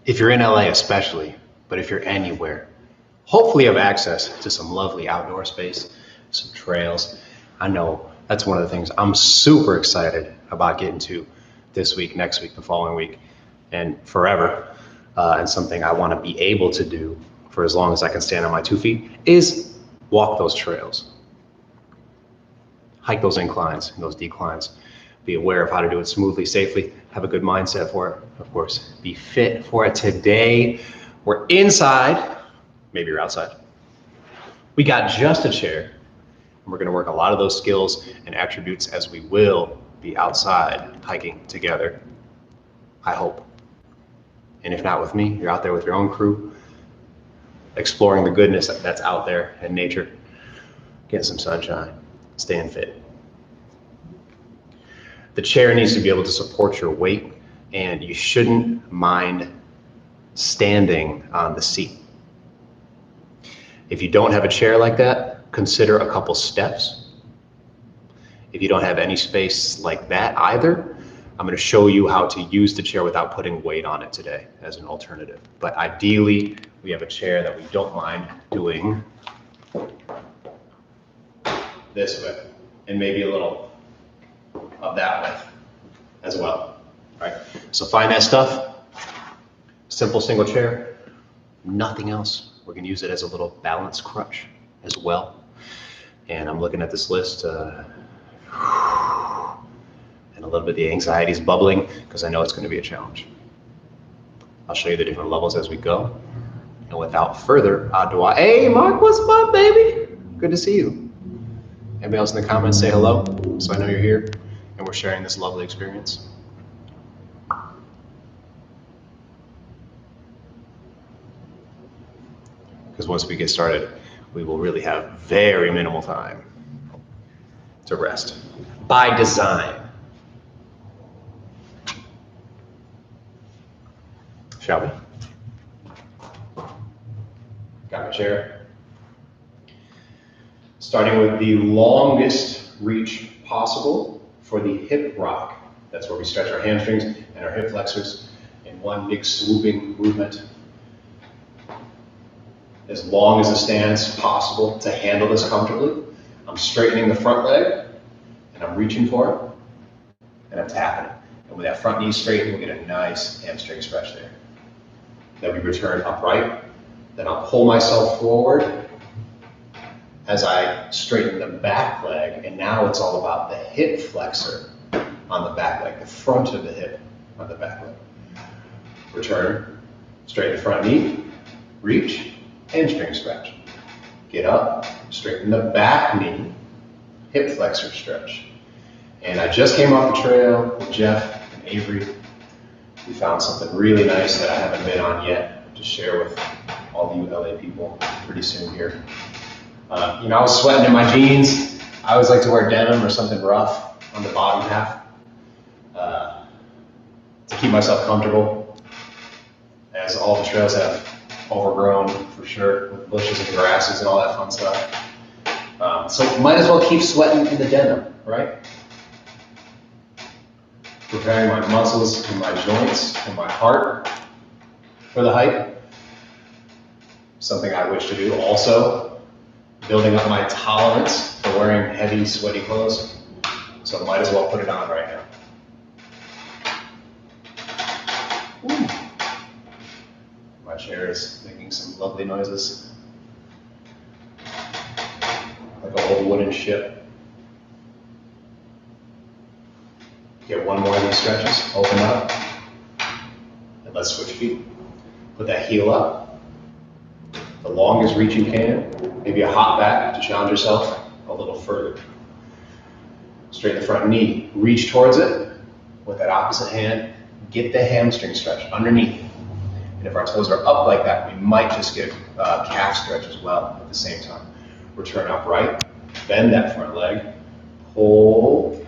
if you're in LA especially, but if you're anywhere, hopefully you have access to some lovely outdoor space, some trails. I know that's one of the things I'm super excited about getting to this week, next week, the following week, and forever. And something I want to be able to do for as long as I can stand on my 2 feet is walk those trails, hike those inclines and those declines, be aware of how to do it smoothly, safely, have a good mindset for it, of course, be fit for it. Today, we're inside, maybe you're outside. We got just a chair, and we're gonna work a lot of those skills and attributes as we will be outside hiking together, I hope. And if not with me, you're out there with your own crew, exploring the goodness that's out there in nature, getting some sunshine, staying fit. The chair needs to be able to support your weight, and you shouldn't mind standing on the seat. If you don't have a chair like that, consider a couple steps. If you don't have any space like that either, I'm going to show you how to use the chair without putting weight on it today as an alternative. But ideally, we have a chair that we don't mind doing this with, and maybe a little of that with as well, right? So find that stuff, simple single chair, nothing else. We're going to use it as a little balance crutch as well. And I'm looking at this list, and a little bit of the anxiety is bubbling because I know it's going to be a challenge. I'll show you the different levels as we go. And without further ado, hey Mark, what's up, baby? Good to see you. Anybody else in the comments say hello so I know you're here and we're sharing this lovely experience. Because once we get started, we will really have very minimal time to rest by design. Shall we? Got my chair. Starting with the longest reach possible for the hip rock. That's where we stretch our hamstrings and our hip flexors in one big swooping movement. As long as a stance possible to handle this comfortably. I'm straightening the front leg and I'm reaching for it and I'm tapping it. And with that front knee straightened, we'll get a nice hamstring stretch there. Then we return upright. Then I'll pull myself forward as I straighten the back leg. And now it's all about the hip flexor on the back leg, the front of the hip on the back leg. Return, straighten the front knee, reach, hamstring stretch. Get up, straighten the back knee, hip flexor stretch. And I just came off the trail with Jeff and Avery. We found something really nice that I haven't been on yet to share with all you LA people pretty soon here. I was sweating in my jeans. I always like to wear denim or something rough on the bottom half to keep myself comfortable, as all the trails have overgrown for sure with bushes and grasses and all that fun stuff. So might as well keep sweating in the denim, right? Preparing my muscles and my joints and my heart for the hike. Something I wish to do also, building up my tolerance for wearing heavy, sweaty clothes. So I might as well put it on right now. Ooh. My chair is making some lovely noises. Like an old wooden ship. Get one more of these stretches, open up, and let's switch feet. Put that heel up, the longest reach you can, maybe a hop back to challenge yourself a little further. Straighten the front knee, reach towards it with that opposite hand, get the hamstring stretch underneath. And if our toes are up like that, we might just get a calf stretch as well at the same time. Return upright, bend that front leg, pull,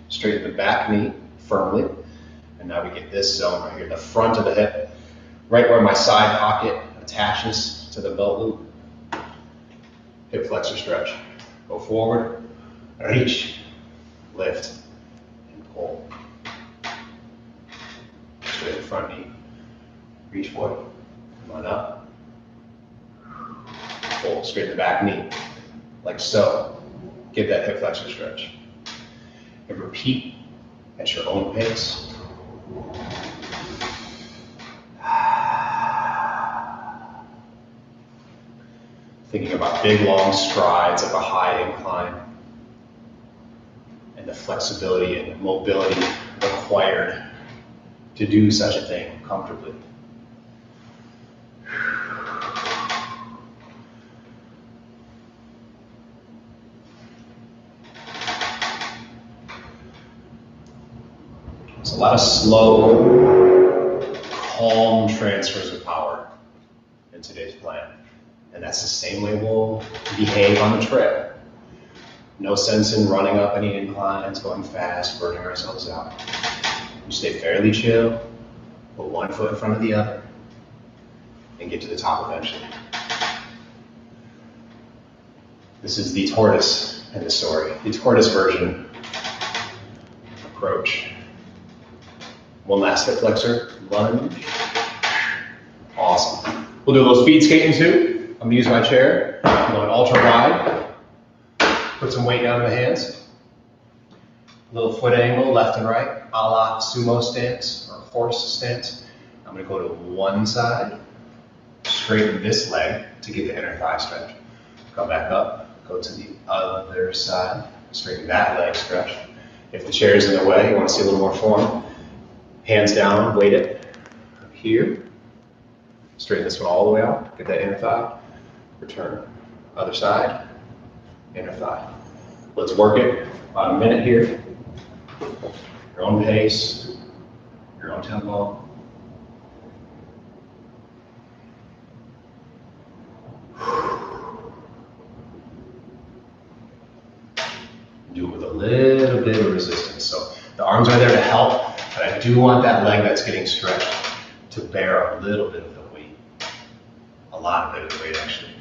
straighten the back knee firmly, and now we get this zone right here, the front of the hip, right where my side pocket attaches to the belt loop. Hip flexor stretch. Go forward, reach, lift, and pull. Straighten the front knee, Reach for it. Come on up. Pull, straighten the back knee, like so. Get that hip flexor stretch. And repeat at your own pace. Thinking about big, long strides up a high incline and the flexibility and mobility required to do such a thing comfortably. There's a lot of slow, calm transfers of power in today's plan. And that's the same way we'll behave on the trail. No sense in running up any inclines, going fast, burning ourselves out. We stay fairly chill, put one foot in front of the other, and get to the top eventually. This is the tortoise in the story, the tortoise version approach. One last hip flexor, lunge. Awesome. We'll do a little speed skating too. I'm gonna use my chair. I'm going ultra wide. Put some weight down in the hands. Little foot angle, left and right, a la sumo stance or horse stance. I'm gonna go to one side, straighten this leg to get the inner thigh stretch. Come back up, go to the other side, straighten that leg stretch. If the chair is in the way, you wanna see a little more form, hands down, weight it up here. Straighten this one all the way out, get that inner thigh. Return. Other side, inner thigh. Let's work it. About a minute here. Your own pace, your own tempo. Do it with a little bit of resistance. So the arms are there to help, but I do want that leg that's getting stretched to bear a little bit of the weight. A lot of the weight actually.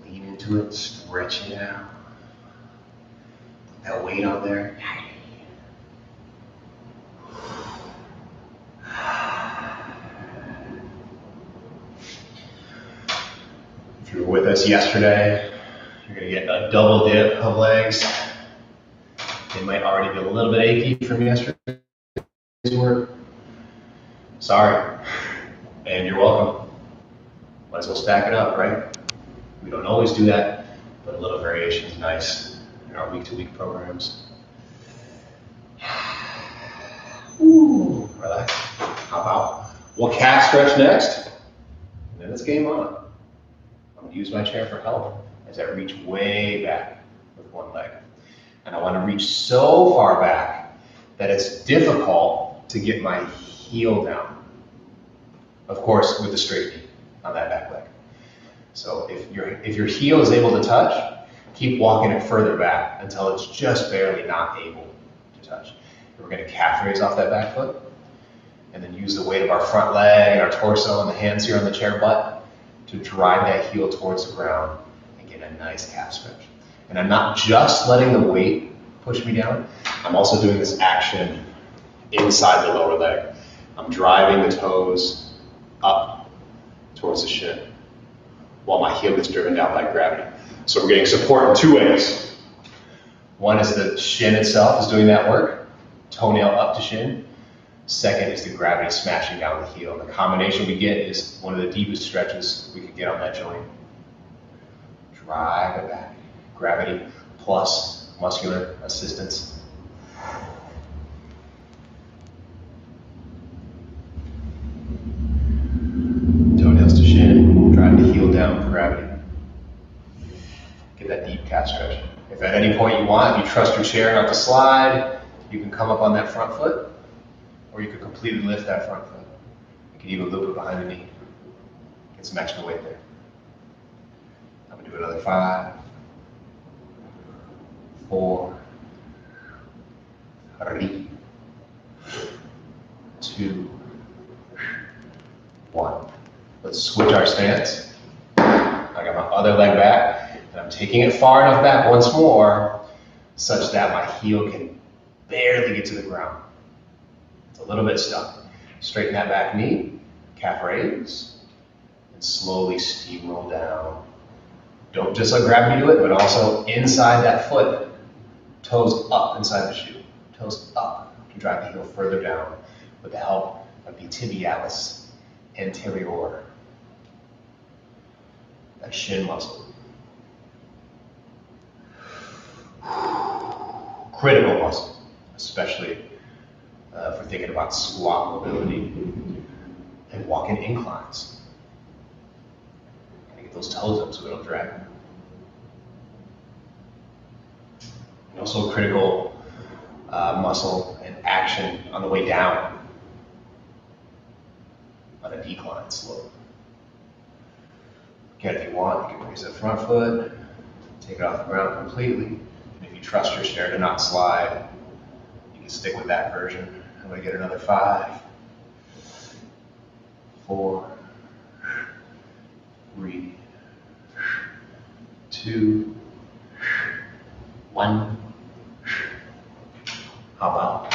Lean into it, stretch it out. That weight on there. If you were with us yesterday, you're going to get a double dip of legs. They might already be a little bit achy from yesterday's work. Sorry, and you're welcome. Might as well stack it up, right? We don't always do that, but a little variation is nice in our week-to-week programs. Ooh, relax. Hop out. We'll calf stretch next, and then it's game on. I'm gonna use my chair for help as I reach way back with one leg. And I wanna reach so far back that it's difficult to get my heel down. Of course, with a straight knee on that back leg. So if your heel is able to touch, keep walking it further back until it's just barely not able to touch. And we're going to calf raise off that back foot, and then use the weight of our front leg and our torso and the hands here on the chair butt to drive that heel towards the ground and get a nice calf stretch. And I'm not just letting the weight push me down, I'm also doing this action inside the lower leg. I'm driving the toes up towards the shin while my heel gets driven down by gravity. So we're getting support in two ways. One is the shin itself is doing that work, toenail up to shin. Second is the gravity smashing down the heel. And the combination we get is one of the deepest stretches we could get on that joint. Drive it back. Gravity plus muscular assistance. Toenails to shin, drive the heel down for gravity. Get that deep calf stretch. If at any point you want, if you trust your chair not to slide, you can come up on that front foot, or you could completely lift that front foot. You can even loop it behind the knee. Get some extra weight there. I'm gonna do another 5, 4, 3, 2, 1. Let's switch our stance. I got my other leg back, and I'm taking it far enough back once more such that my heel can barely get to the ground. It's a little bit stuck. Straighten that back knee, calf raise, and slowly steamroll down. Don't just let gravity do it, but also inside that foot, toes up inside the shoe, toes up to drive the heel further down with the help of the tibialis anterior, that shin muscle. Critical muscle, especially if we're thinking about squat mobility and walking inclines. Gotta get those toes up so we don't drag. And also a critical muscle and action on the way down on a decline slope. Again, if you want, you can raise that front foot, take it off the ground completely. And if you trust your stair to not slide, you can stick with that version. I'm going to get another 5, 4, 3, 2, 1. How about?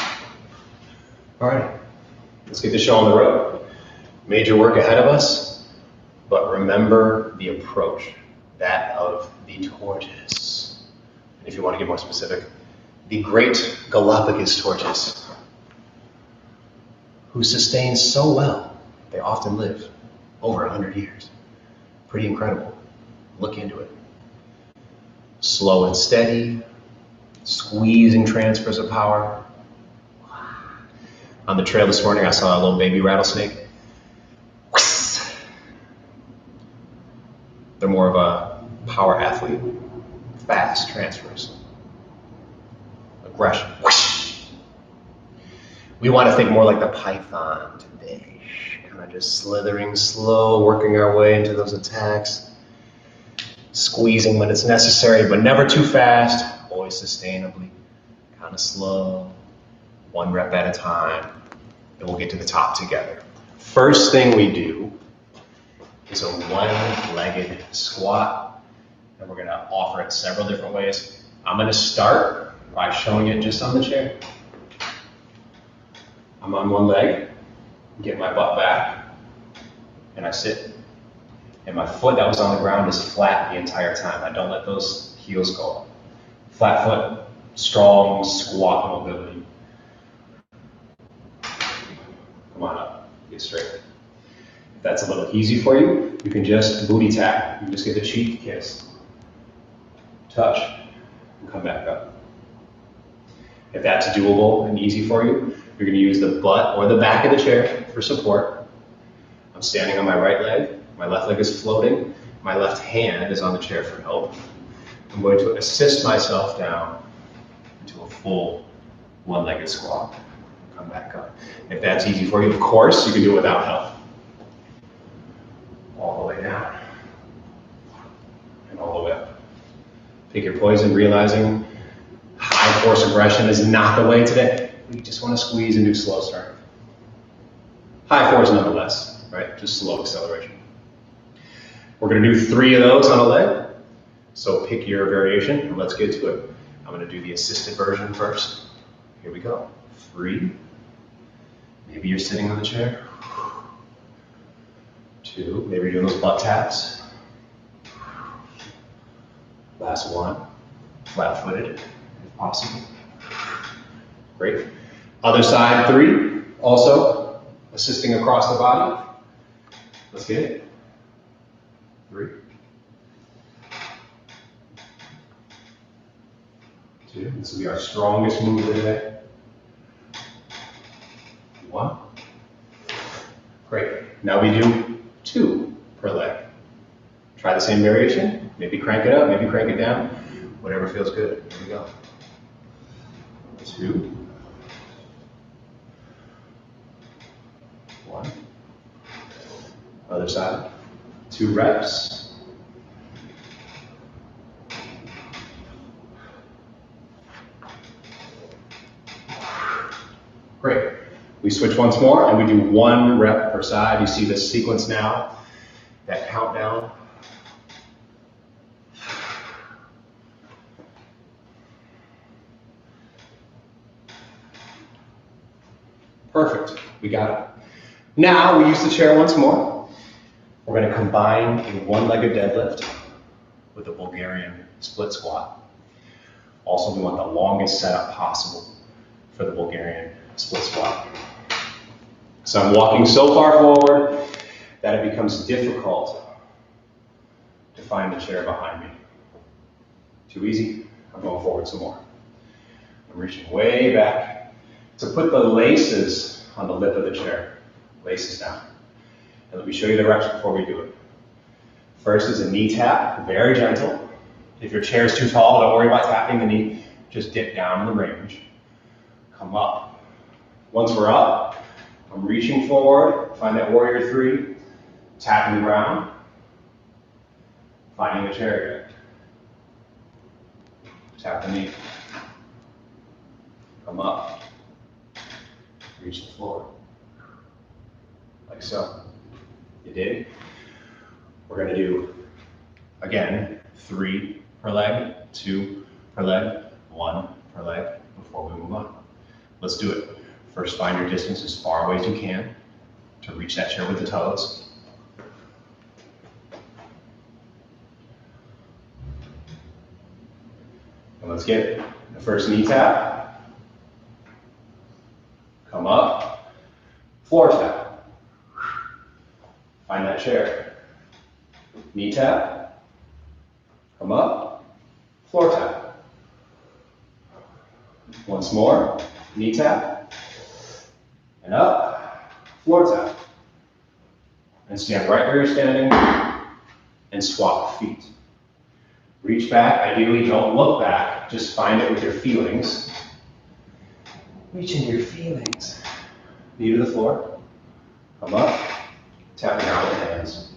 All right, let's get the show on the road. Major work ahead of us, but remember the approach, that of the tortoise. And if you want to get more specific, the great Galapagos tortoise, who sustains so well, they often live over 100 years. Pretty incredible. Look into it. Slow and steady, squeezing transfers of power. On the trail this morning, I saw a little baby rattlesnake. They're more of a power athlete. Fast transfers. Aggression. We want to think more like the python today. Kind of just slithering slow, working our way into those attacks. Squeezing when it's necessary, but never too fast. Always sustainably. Kind of slow. 1 rep at a time. And we'll get to the top together. First thing we do is a one-legged squat. And we're going to offer it several different ways. I'm going to start by showing it just on the chair. I'm on one leg, get my butt back, and I sit. And my foot that was on the ground is flat the entire time. I don't let those heels go up. Flat foot, strong squat mobility. Come on up, get straight. If that's a little easy for you, you can just booty tap. You can just get the cheek kiss. Touch, and come back up. If that's doable and easy for you, you're going to use the butt or the back of the chair for support. I'm standing on my right leg. My left leg is floating. My left hand is on the chair for help. I'm going to assist myself down into a full one-legged squat. Come back up. If that's easy for you, of course, you can do it without help. All the way down. And all the way up. Pick your poison, realizing high force aggression is not the way today. We just want to squeeze and do slow start. High force nonetheless, right? Just slow acceleration. We're going to do 3 of those on a leg. So pick your variation and let's get to it. I'm going to do the assisted version first. Here we go. 3. Maybe you're sitting on the chair. 2. Maybe you're doing those butt taps. Last 1. Flat-footed, if possible. Great. Other side, 3. Also, assisting across the body. Let's get it. 3. 2. This will be our strongest move of the day. 1. Great. Now we do 2 per leg. Try the same variation. Maybe crank it up, maybe crank it down. Whatever feels good. Here we go. 2. 1. Other side. 2 reps. Great. We switch once more and we do 1 rep per side. You see the sequence now, that countdown. Perfect. We got it. Now we use the chair once more. We're going to combine a one-legged deadlift with a Bulgarian split squat. Also, we want the longest setup possible for the Bulgarian split squat. So I'm walking so far forward that it becomes difficult to find the chair behind me. Too easy? I'm going forward some more. I'm reaching way back. So put the laces on the lip of the chair. Laces down. And let me show you the reps before we do it. First is a knee tap, very gentle. If your chair is too tall, don't worry about tapping the knee. Just dip down in the range. Come up. Once we're up, I'm reaching forward. Find that warrior three. Tapping the ground. Finding the chair again. Tap the knee. Come up. Reach the floor. Like so. You dig? We're going to do, again, 3 per leg, 2 per leg, 1 per leg before we move on. Let's do it. First, find your distance as far away as you can to reach that chair with the toes. And let's get it. The first knee tap. Come up. Floor tap. Find that chair. Knee tap. Come up. Floor tap. Once more. Knee tap. And up. Floor tap. And stand right where you're standing. And swap feet. Reach back. Ideally, don't look back. Just find it with your feelings. Reach into your feelings. Knee to the floor. Come up. Tap down with hands.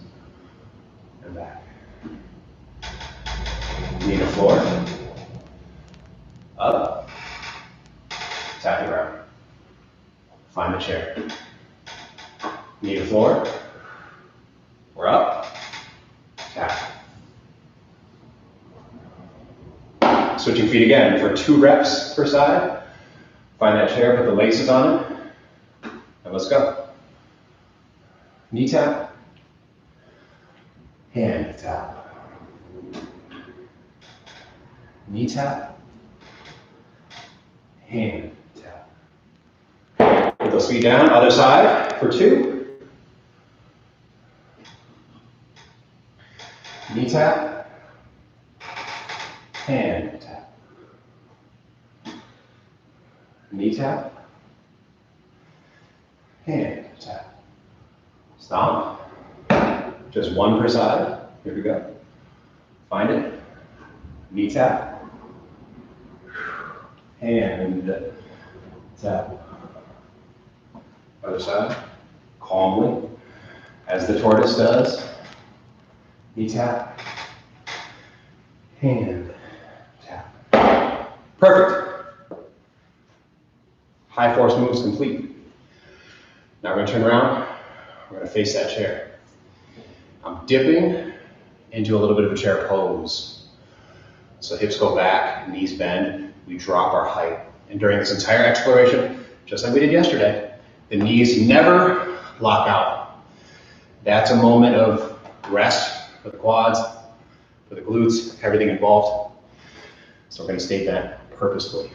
And back. Knee to floor. Up. Tap the ground. Find the chair. Knee to floor. We're up. Tap. Switching feet again for 2 reps per side. Find that chair, put the laces on it, and let's go. Knee tap. Hand tap. Knee tap. Hand tap. Put those feet down, other side for 2. Knee tap. Hand tap. Knee tap. Hand tap. Stop. Just 1 per side. Here we go. Find it. Knee tap. Hand tap. Other side. Calmly. As the tortoise does. Knee tap. Hand tap. Perfect. High force moves complete. Now we're going to turn around. We're going to face that chair. I'm dipping into a little bit of a chair pose. So hips go back, knees bend. We drop our height. And during this entire exploration, just like we did yesterday, the knees never lock out. That's a moment of rest for the quads, for the glutes, everything involved. So we're going to state that purposefully.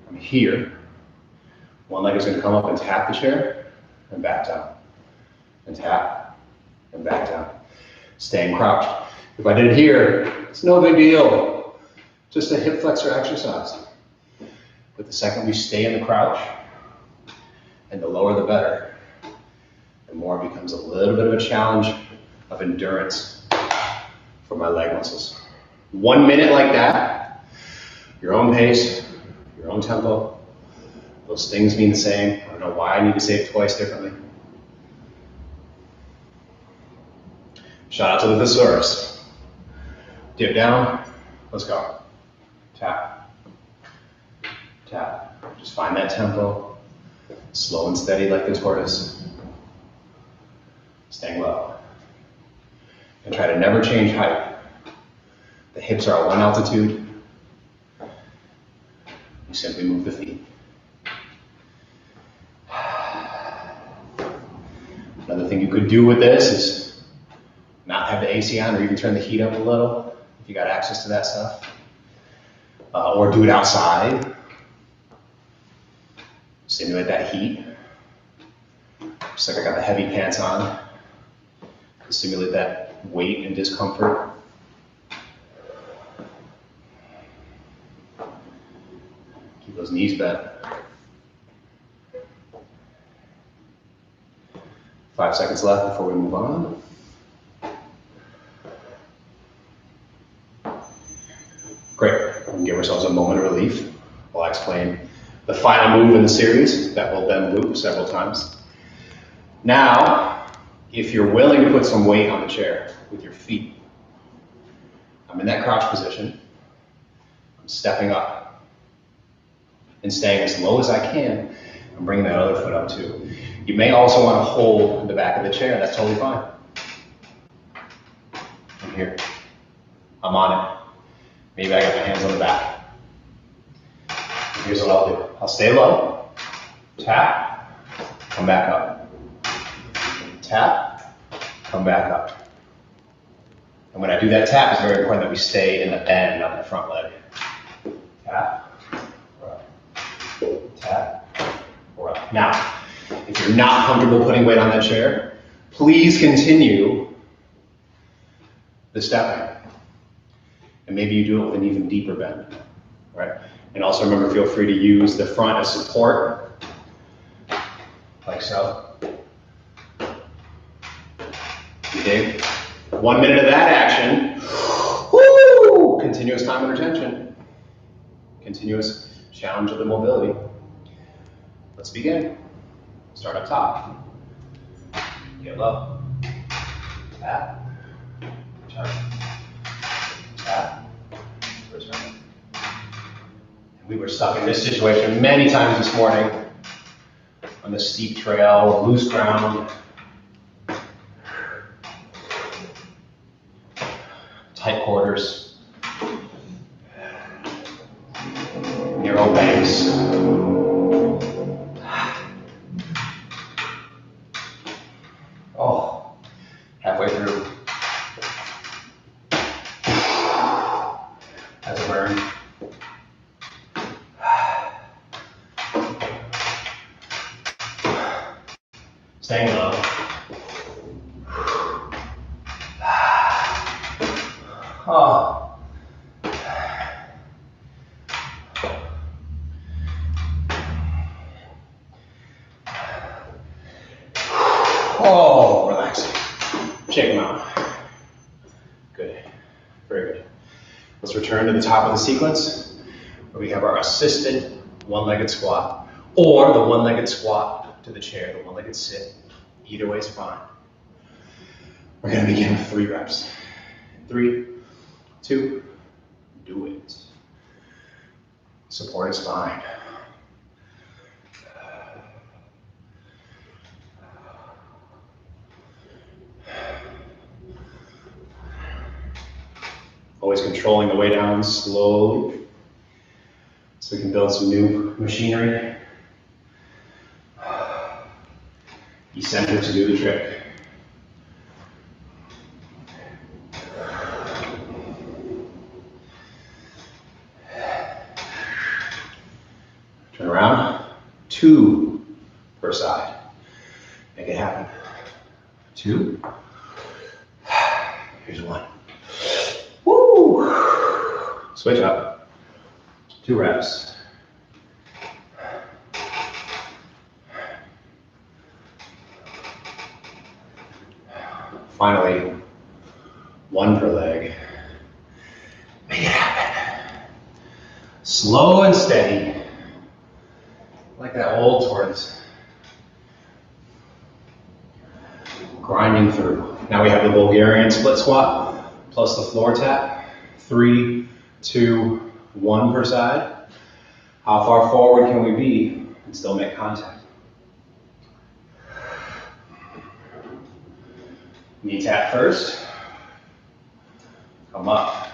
I'm here. One leg is going to come up and tap the chair and back down. And tap and back down. Staying crouched. If I did it here, it's no big deal. Just a hip flexor exercise. But the second we stay in the crouch, and the lower the better, the more it becomes a little bit of a challenge of endurance for my leg muscles. 1 minute like that, your own pace, your own tempo. Those things mean the same. I don't know why I need to say it twice differently. Shout out to the thesaurus. Dip down. Let's go. Tap. Tap. Just find that tempo. Slow and steady like the tortoise. Staying low. And try to never change height. The hips are at one altitude. You simply move the feet. could do with this is not have the AC on, or even turn the heat up a little if you got access to that stuff. Or do it outside. Simulate that heat. Just like I got the heavy pants on. Simulate that weight and discomfort. Keep those knees bent. 5 seconds left before we move on. Great. We can give ourselves a moment of relief while I explain the final move in the series that will then loop several times. Now, if you're willing to put some weight on the chair with your feet, I'm in that crouch position. I'm stepping up and staying as low as I can. I'm bringing that other foot up too. You may also want to hold the back of the chair. That's totally fine. I'm here. I'm on it. Maybe I got my hands on the back. Here's what I'll do. I'll stay low, tap, come back up. Tap, come back up. And when I do that tap, it's very important that we stay in the bend on the front leg. Tap, or up. Tap, or up. Now, if you're not comfortable putting weight on that chair, please continue the stepping. And maybe you do it with an even deeper bend, right? And also remember, feel free to use the front as support, like so. You dig? 1 minute of that action. Woo! Continuous time under tension. Continuous challenge of the mobility. Let's begin. Start up top. Get low. Tap. Turn. Tap. Return. And we were stuck in this situation many times this morning on the steep trail, loose ground. Tight quarters, narrow banks. Oh, halfway through. That's a burn. Staying low. Oh. Oh, relaxing. Shake them out. Good. Very good. Let's return to the top of the sequence where we have our assisted one-legged squat, or the one-legged squat to the chair, the one-legged sit. Either way is fine. We're going to begin with 3 reps. 3, 2, do it. Support is fine. Always controlling the way down slowly so we can build some new machinery. Eccentric to do the trick. Turn around. 2 per side. Make it happen. 2. Here's 1. Woo! Switch up. 2 reps. Finally, 1 per leg. Make it happen. Slow and steady. Like that old tortoise. Grinding through. Now we have the Bulgarian split squat plus the floor tap. 3, 2, 1 per side. How far forward can we be and still make contact? Knee tap first. Come up.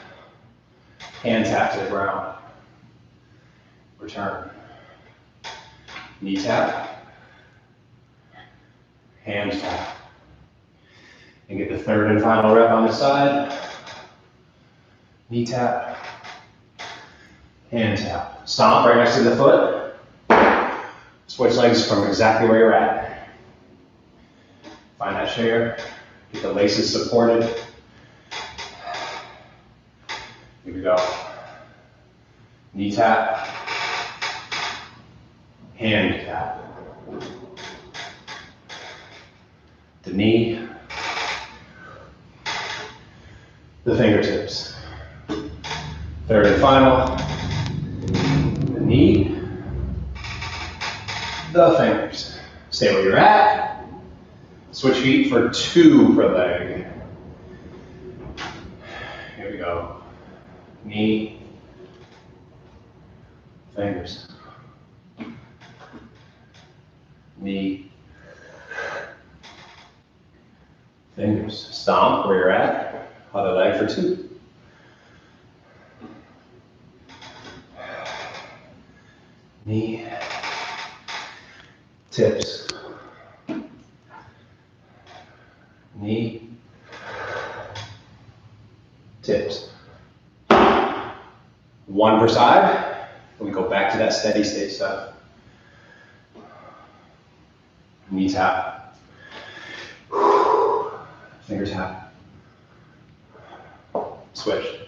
Hand tap to the ground. Return. Knee tap. Hand tap. And get the third and final rep on the side. Knee tap, hand tap. Stomp right next to the foot. Switch legs from exactly where you're at. Find that chair. Get the laces supported. Here we go. Knee tap, hand tap. The knee, the fingertips. Third and final, the knee, the fingers. Stay where you're at. Switch feet for 2 per leg. Here we go. Knee, fingers. Knee, fingers. Stomp where you're at. Other leg for 2. Knee, tips. Knee, tips. 1 per side. We go back to that steady state stuff. Knee tap. Finger tap. Switch.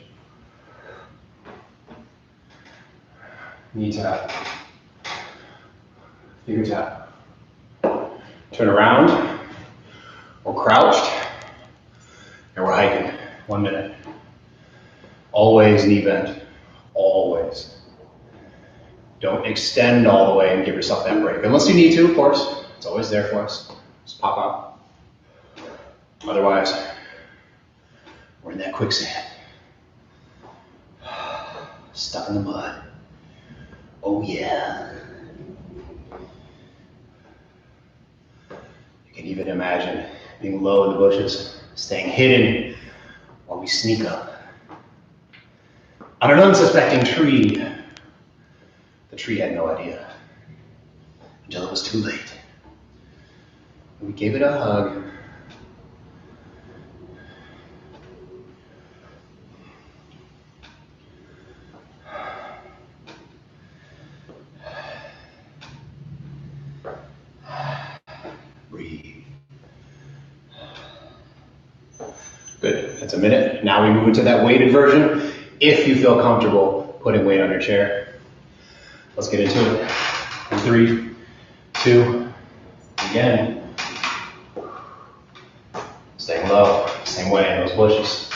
Knee tap. Finger tap. Turn around. We're crouched. And we're hiking. 1 minute. Always knee bend. Always. Don't extend all the way and give yourself that break. Unless you need to, of course. It's always there for us. Just pop out. Otherwise, we're in that quicksand. Stuck in the mud. Oh yeah. You can even imagine being low in the bushes, staying hidden while we sneak up on an unsuspecting tree. The tree had no idea until it was too late. We gave it a hug. Breathe. Good. That's a minute. Now we move into that weighted version. If you feel comfortable putting weight on your chair, let's get into it. 3, 2, again. Staying low, same way in those bushes.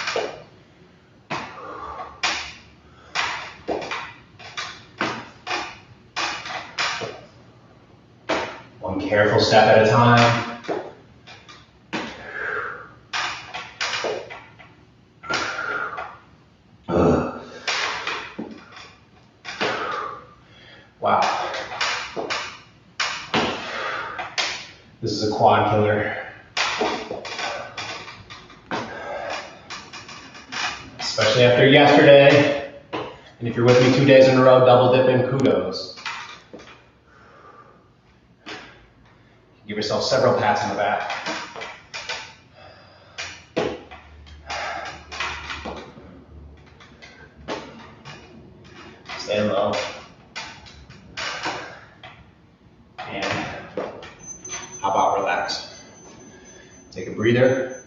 One careful step at a time. Wow. This is a quad killer. Especially after yesterday. And if you're with me 2 days in a row, double dipping, kudos. Give yourself several pats on the back. Stay low. And how about relax? Take a breather,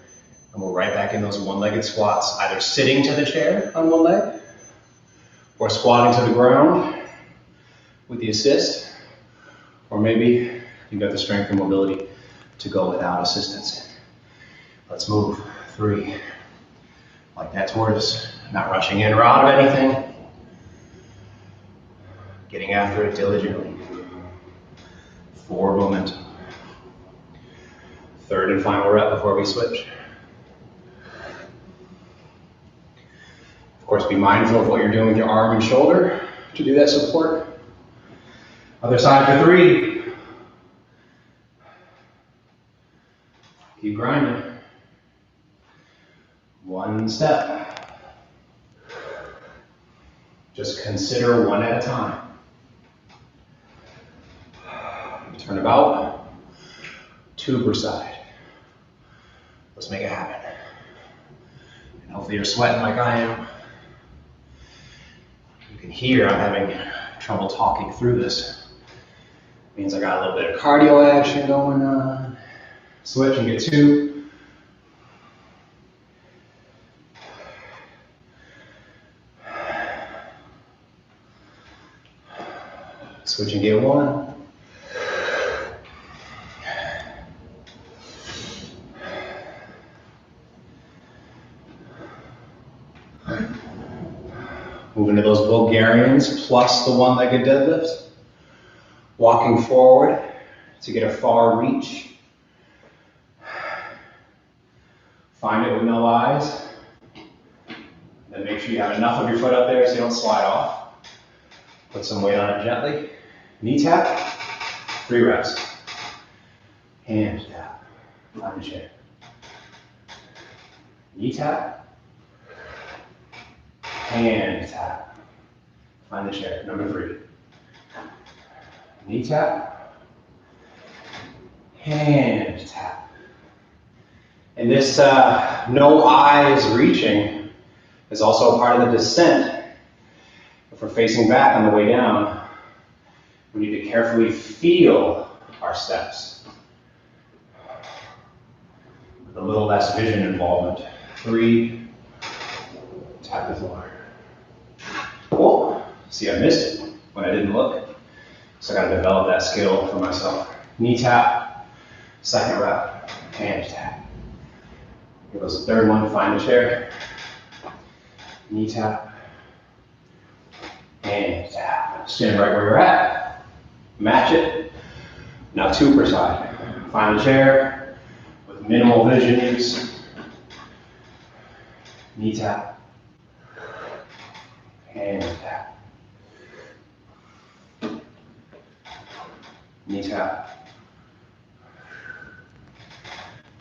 and we're right back in those one-legged squats, either sitting to the chair on one leg, or squatting to the ground with the assist, or maybe you've got the strength and mobility to go without assistance. Let's move. 3. Like that tortoise, not rushing in or out of anything. Getting after it diligently. Forward momentum. Third and final rep before we switch. Of course, be mindful of what you're doing with your arm and shoulder to do that support. Other side for 3. Keep grinding. 1 step. Just consider 1 at a time. Turn about. 2 per side. Let's make it happen. And hopefully you're sweating like I am. You can hear I'm having trouble talking through this. Means I got a little bit of cardio action going on. Switch and get 2. Switch and get 1. Move into those Bulgarians plus the one-legged deadlift. Walking forward to get a far reach. Find it with no eyes. Then make sure you have enough of your foot up there so you don't slide off. Put some weight on it gently. Knee tap, 3 reps. Hand tap, find the chair. Knee tap, hand tap, find the chair. Number 3. Knee tap, hand tap. And this no eyes reaching is also a part of the descent. If we're facing back on the way down, we need to carefully feel our steps. With a little less vision involvement. 3, tap the floor. Oh, see, I missed it when I didn't look. So I gotta develop that skill for myself. Knee tap, 2nd rep, hand tap. Here goes the 3rd one, find the chair. Knee tap, hand tap. Stand right where you're at. Match it. Now 2 per side. Find the chair with minimal vision use. Knee tap, hand tap. Knee tap,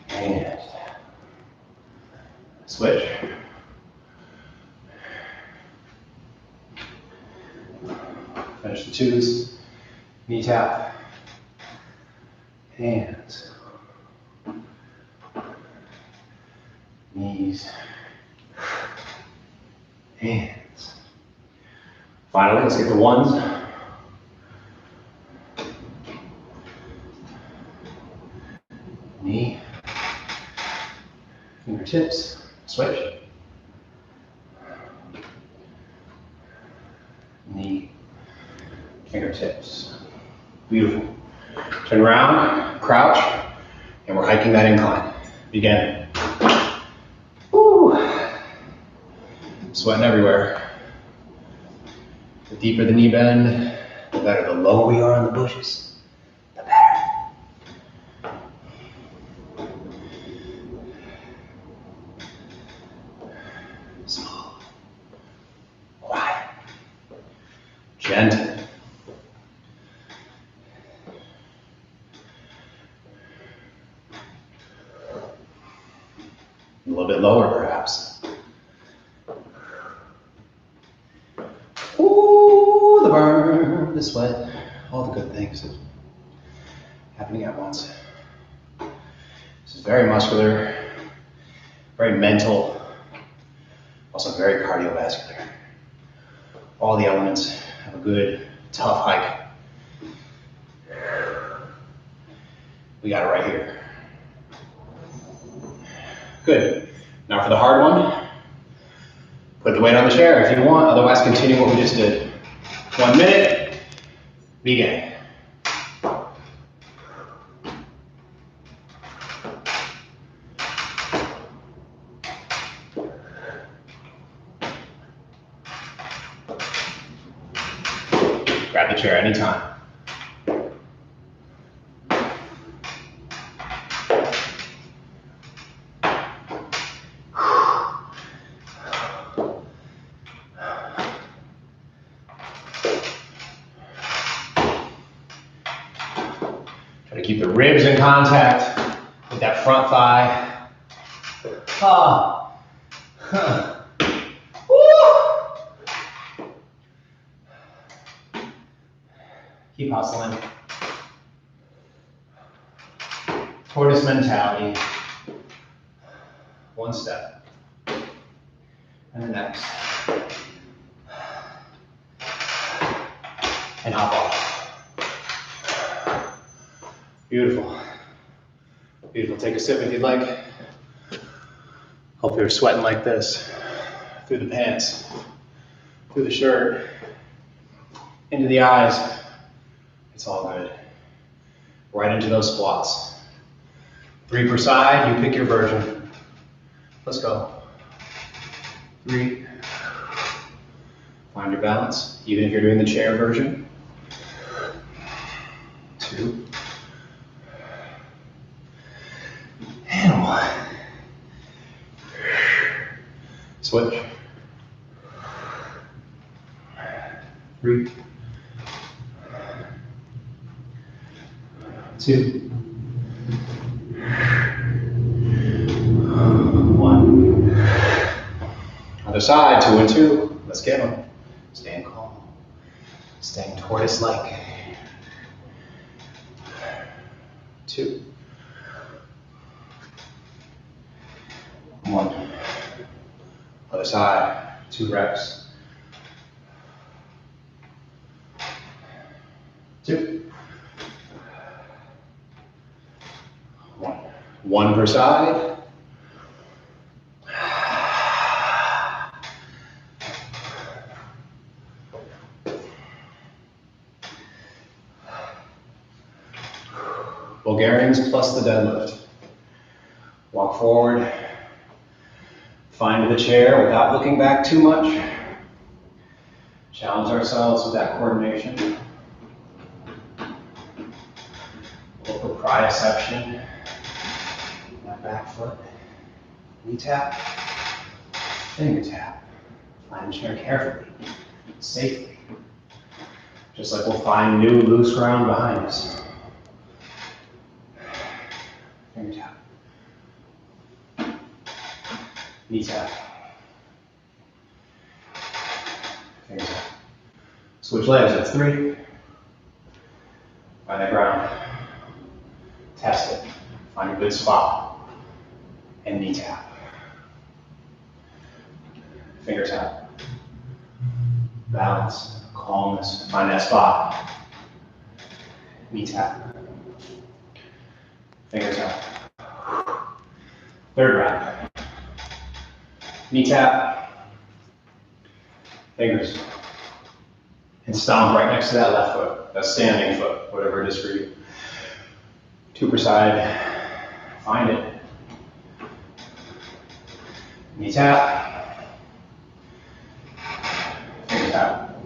hand tap. Switch. Finish the 2s. Knee tap, hands, knees, hands. Finally, let's get the 1s. Knee, fingertips, switch. Knee, fingertips. Beautiful. Turn around, crouch, and we're hiking that incline. Begin. Woo. Sweating everywhere. The deeper the knee bend, the better. The lower we are on the bushes, the better. Small. Quiet. Gentle. A little bit lower, perhaps. Ooh, the burn, the sweat, all the good things happening at once. This is very muscular, very mental, also very cardiovascular. All the elements of a good, tough hike. We got it right here. Good. Now for the hard one, put the weight on the chair if you want, otherwise continue what we just did. 1 minute, begin. Grab the chair anytime. Try to keep the ribs in contact with that front thigh. Ah. Huh. Keep hustling. Tortoise mentality. one step. And the next. And hop off. Beautiful. Beautiful. Take a sip if you'd like. Hope you're sweating like this. Through the pants, through the shirt, into the eyes. It's all good. Right into those squats. 3 per side, you pick your version. Let's go. 3. Find your balance, even if you're doing the chair version. 2. And 1. Switch. 3. 2. 1. Other side, 2 and 2. Let's get them. Staying calm. Staying tortoise-like. 2. 1. Other side, 2 reps. 2. 1. 1 per side. Bulgarians plus the deadlift. Walk forward. Find the chair without looking back too much. Challenge ourselves with that coordination. Look for proprioception. My back foot. Knee tap. Finger tap. Find the chair carefully, safely. Just like we'll find new loose ground behind us. Finger tap. Knee tap. Finger tap. Switch legs, that's 3. Find that ground. Test it. Find a good spot. And knee tap. Finger tap. Balance, calmness. Find that spot. Knee tap. Finger tap. 3rd round. Knee tap, fingers, and stomp right next to that left foot, that standing foot, whatever it is for you. 2 per side, find it. Knee tap, finger tap,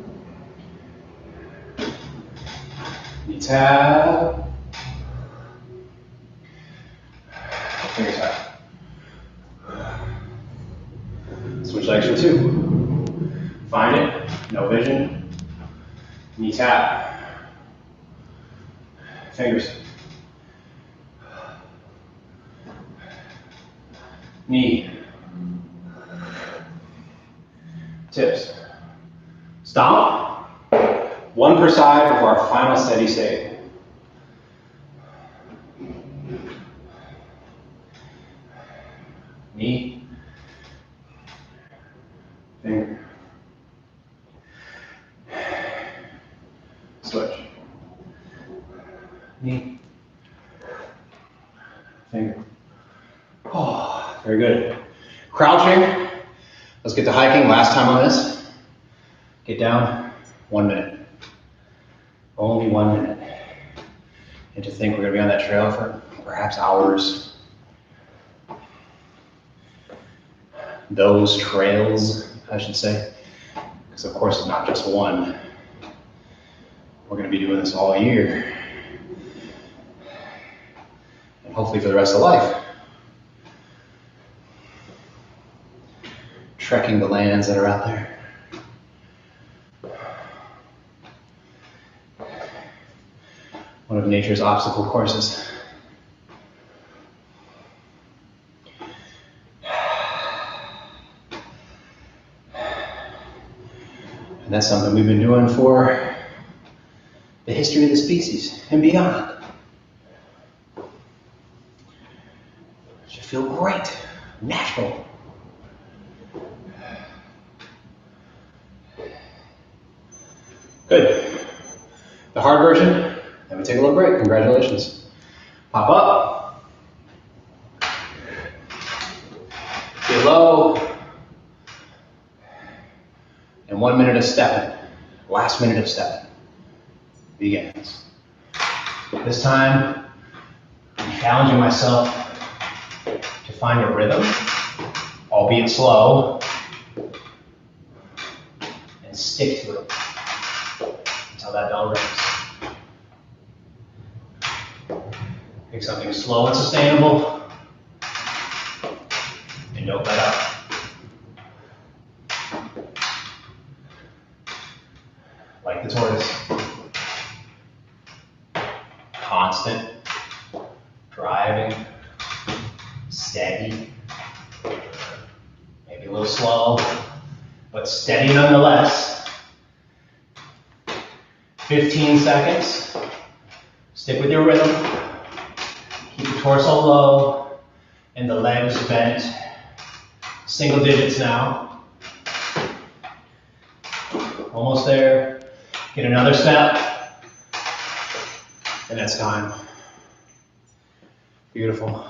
knee tap, finger tap. Switch legs for 2. Find it, no vision. Knee tap. Fingers. Knee. Tips. Stomp. 1 per side for our final steady state. Knee. Finger. Switch. Knee. Finger. Oh, very good. Crouching. Let's get to hiking. Last time on this. Get down. 1 minute. Only 1 minute. And to think we're going to be on that trail for perhaps hours. Those trails, I should say, because of course it's not just one. We're going to be doing this all year, and hopefully for the rest of life. Trekking the lands that are out there. One of nature's obstacle courses. And that's something we've been doing for the history of the species and beyond. It should feel great. natural. Good. The hard version, then we take a little break. Congratulations. Pop up. Get low. And 1 minute of stepping. Last minute of stepping begins. This time, I'm challenging myself to find a rhythm, albeit slow, and stick to it until that bell rings. Pick something slow and sustainable, and don't let up. Like the tortoise. Constant, driving, steady, maybe a little slow, but steady nonetheless. 15 seconds. Stick with your rhythm. Keep the torso low and the legs bent. Single digits now. Almost there. Get another step. And that's time. Beautiful.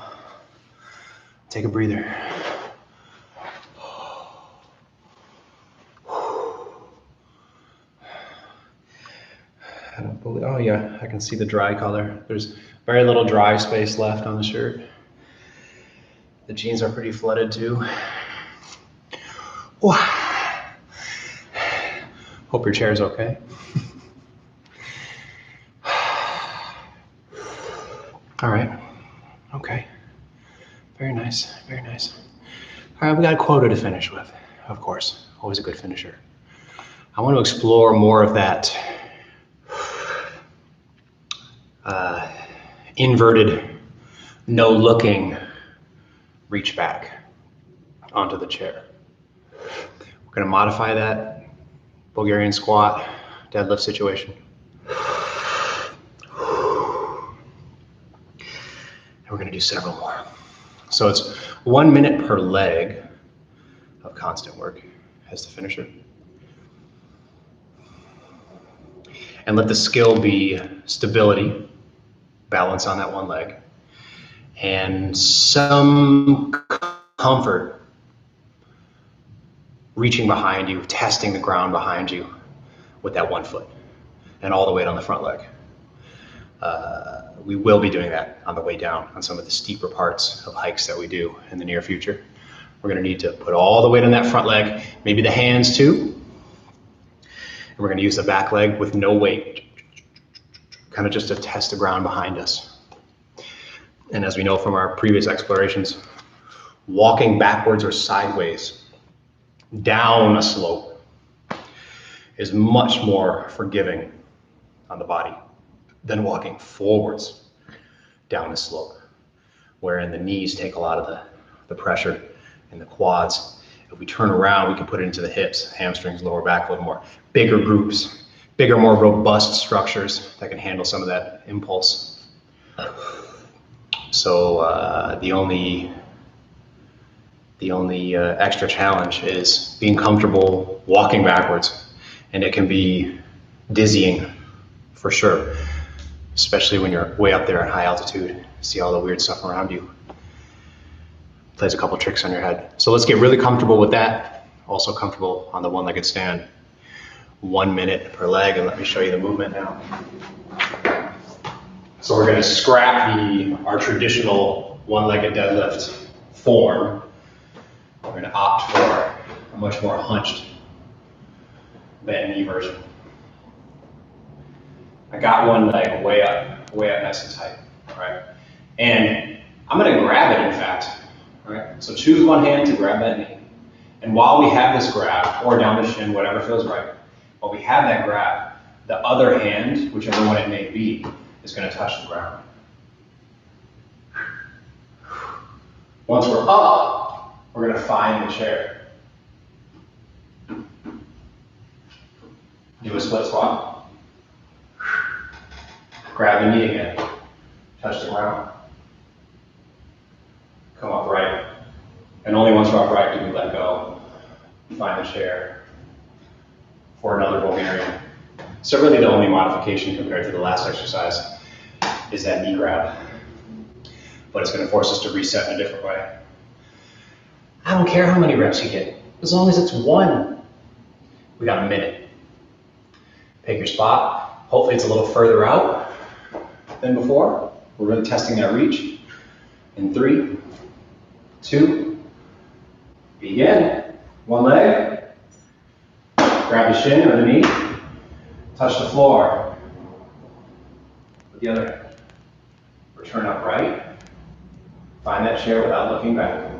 Take a breather. I don't believe, oh yeah, I can see the dry color. There's very little dry space left on the shirt. The jeans are pretty flooded too. Wow. Hope your chair's okay. All right, okay. Very nice, very nice. All right, we got a quota to finish with, of course. Always a good finisher. I want to explore more of that inverted, no-looking reach back onto the chair. We're going to modify that Bulgarian squat, deadlift situation. We're going to do several more. So it's 1 minute per leg of constant work as the finisher. And let the skill be stability, balance on that one leg, and some comfort reaching behind you, testing the ground behind you with that 1 foot and all the weight on the front leg. We will be doing that on the way down on some of the steeper parts of hikes that we do in the near future. We're going to need to put all the weight on that front leg, maybe the hands too. And we're going to use the back leg with no weight, kind of just to test the ground behind us. And as we know from our previous explorations, walking backwards or sideways down a slope is much more forgiving on the body than walking forwards down a slope, wherein the knees take a lot of the pressure in the quads. If we turn around, we can put it into the hips, hamstrings, lower back a little more. Bigger groups, bigger, more robust structures that can handle some of that impulse. So the only extra challenge is being comfortable walking backwards, and it can be dizzying for sure, especially when you're way up there at high altitude, see all the weird stuff around you. Plays a couple tricks on your head. So let's get really comfortable with that. Also comfortable on the one-legged stand. 1 minute per leg, and let me show you the movement now. So we're going to scrap our traditional one-legged deadlift form. We're going to opt for a much more hunched bent knee version. I got one leg way up nice and tight, all right? And I'm going to grab it, in fact, all right? So choose one hand to grab that knee. And while we have this grab, or down the shin, whatever feels right, while we have that grab, the other hand, whichever one it may be, is going to touch the ground. Once we're up, we're going to find the chair. Do a split squat. Grab the knee again. Touch the ground. Come up right. And only once we're upright do we let go, find the chair for another Bulgarian. So really the only modification compared to the last exercise is that knee grab. But it's going to force us to reset in a different way. I don't care how many reps you get, as long as it's one. We got a minute. Pick your spot. Hopefully it's a little further out than before. We're really testing that reach. In 3, 2, begin. One leg. Grab the shin or the knee. Touch the floor. With the other. Return upright. Find that chair without looking back.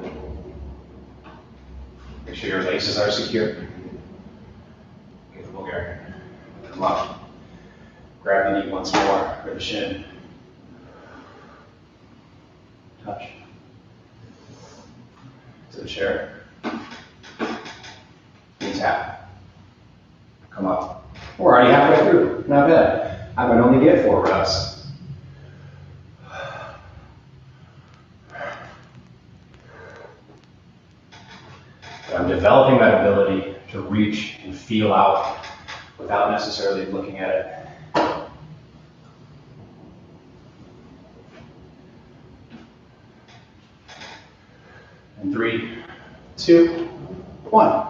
Make sure your laces are secure. Get the Bulgarian. Come up. Grab the knee once more, or the shin. Touch. To the chair. Knee tap. Come up. We're already halfway through. Not bad. I would only get 4 reps. I'm developing that ability to reach and feel out without necessarily looking at it. And 3, 2, 1.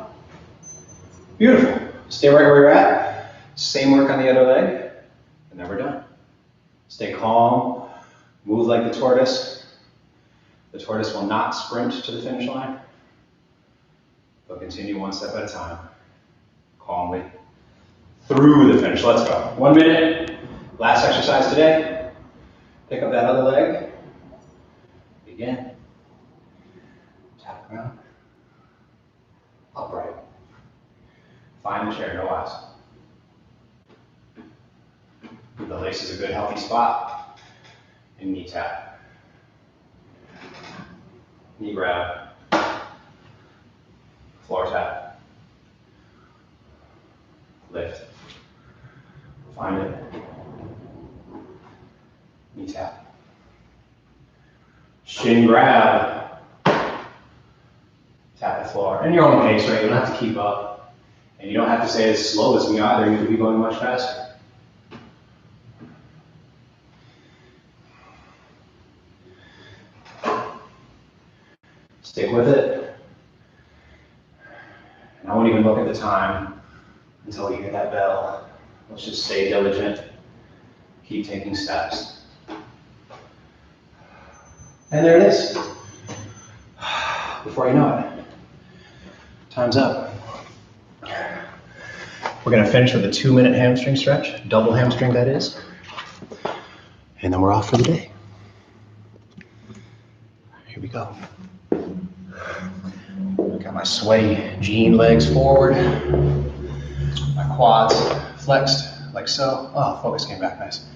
Beautiful. Stay right where you're at. Same work on the other leg, and then we're done. Stay calm. Move like the tortoise. The tortoise will not sprint to the finish line, but continue one step at a time, calmly, through the finish. Let's go. 1 minute. Last exercise today. Pick up that other leg. Begin. Tap the ground. Upright. Find the chair, no eyes. The lace is a good healthy spot. And knee tap. Knee grab. Floor tap. Lift. Find it. Knee tap. Shin grab. Tap the floor. And your own pace, right? You don't have to keep up. And you don't have to say as slow as me either. You could be going much faster. Stick with it. And I won't even look at the time until we hear that bell. Let's just stay diligent. Keep taking steps. And there it is. Before you know it, time's up. We're going to finish with a 2-minute hamstring stretch, double hamstring that is. And then we're off for the day. Here we go. Got my sweaty jean legs forward. My quads flexed like so. Oh, focus came back nice.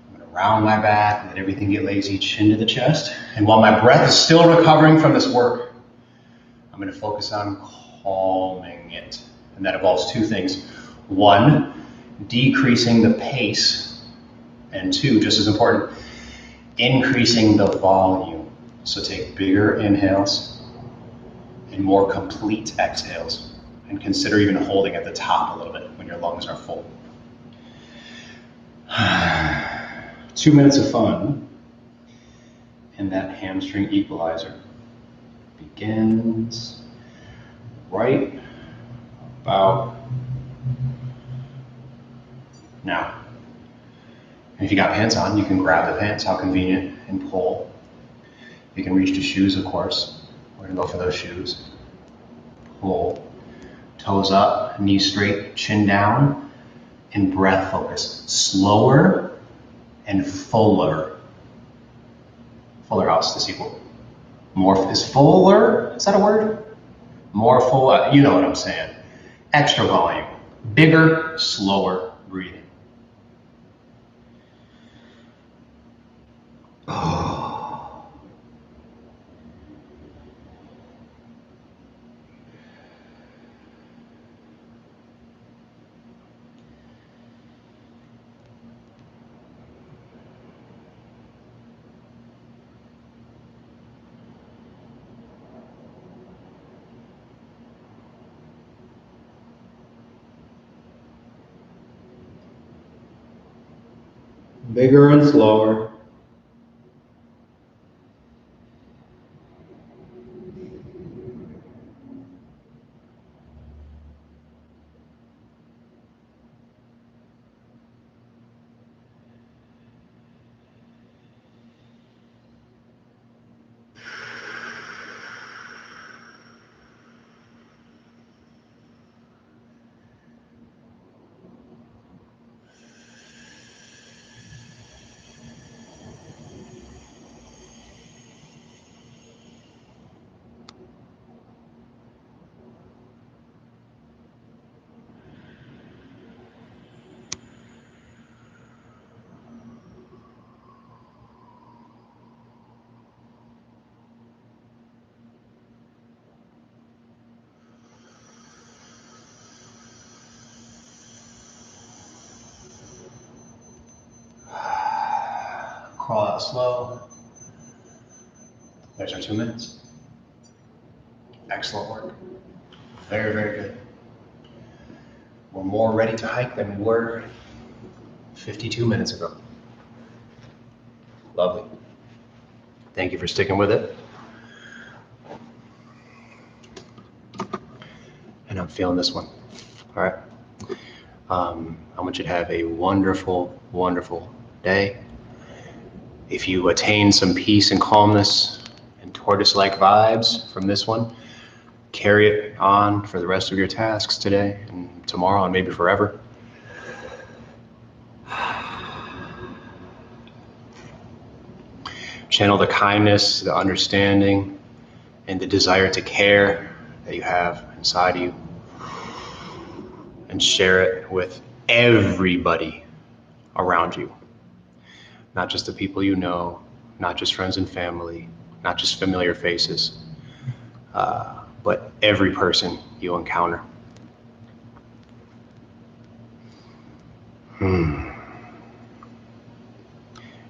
I'm going to round my back, let everything get lazy, chin to the chest. And while my breath is still recovering from this work, I'm going to focus on calming it. And that involves 2 things. 1, decreasing the pace. And 2, just as important, increasing the volume. So take bigger inhales and more complete exhales. And consider even holding at the top a little bit when your lungs are full. 2 minutes of fun. And that hamstring equalizer begins right about now. And if you got pants on, you can grab the pants, how convenient, and pull. You can reach to shoes, of course. We're gonna go for those shoes. Pull, toes up, knees straight, chin down, and breath focus. Slower and fuller. Fuller house, this equal. More is fuller, is that a word? More full, you know what I'm saying. Extra volume, bigger, slower breathing. Bigger and slower. Crawl out slow. There's our 2 minutes. Excellent work. Very, very good. We're more ready to hike than we were 52 minutes ago. Lovely. Thank you for sticking with it. And I'm feeling this one. All right. I want you to have a wonderful, wonderful day. If you attain some peace and calmness and tortoise-like vibes from this one, carry it on for the rest of your tasks today and tomorrow and maybe forever. Channel the kindness, the understanding, and the desire to care that you have inside of you, and share it with everybody around you. Not just the people you know, not just friends and family, not just familiar faces, but every person you encounter.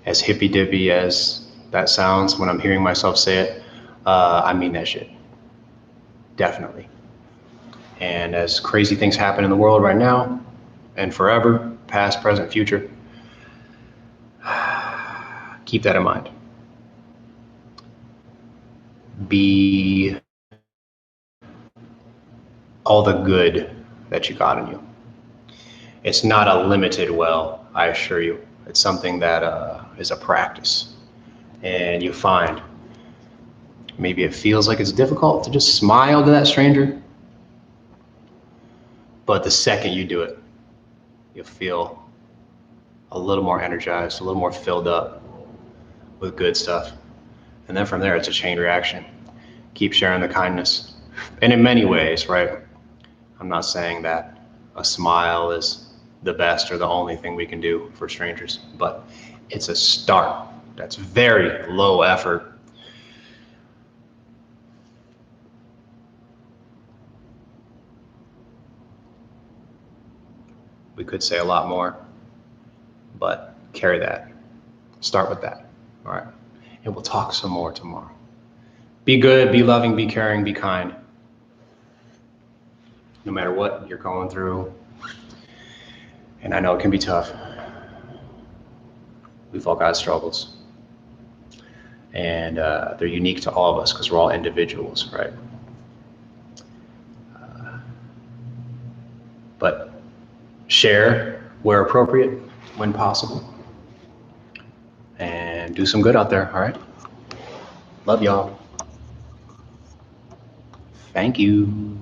As hippy-dippy as that sounds when I'm hearing myself say it, I mean that shit. Definitely. And as crazy things happen in the world right now and forever, past, present, future, keep that in mind. Be all the good that you got in you. It's not a limited well, I assure you. It's something that is a practice. And you find maybe it feels like it's difficult to just smile to that stranger, but the second you do it, you'll feel a little more energized, a little more filled up with good stuff. And then from there, it's a chain reaction. Keep sharing the kindness. And in many ways, right? I'm not saying that a smile is the best or the only thing we can do for strangers, but it's a start. That's very low effort. We could say a lot more, but carry that. Start with that, all right? And we'll talk some more tomorrow. Be good, be loving, be caring, be kind. No matter what you're going through. And I know it can be tough. We've all got struggles. And they're unique to all of us because we're all individuals, right? But share where appropriate, when possible. And do some good out there, all right? Love y'all. Thank you.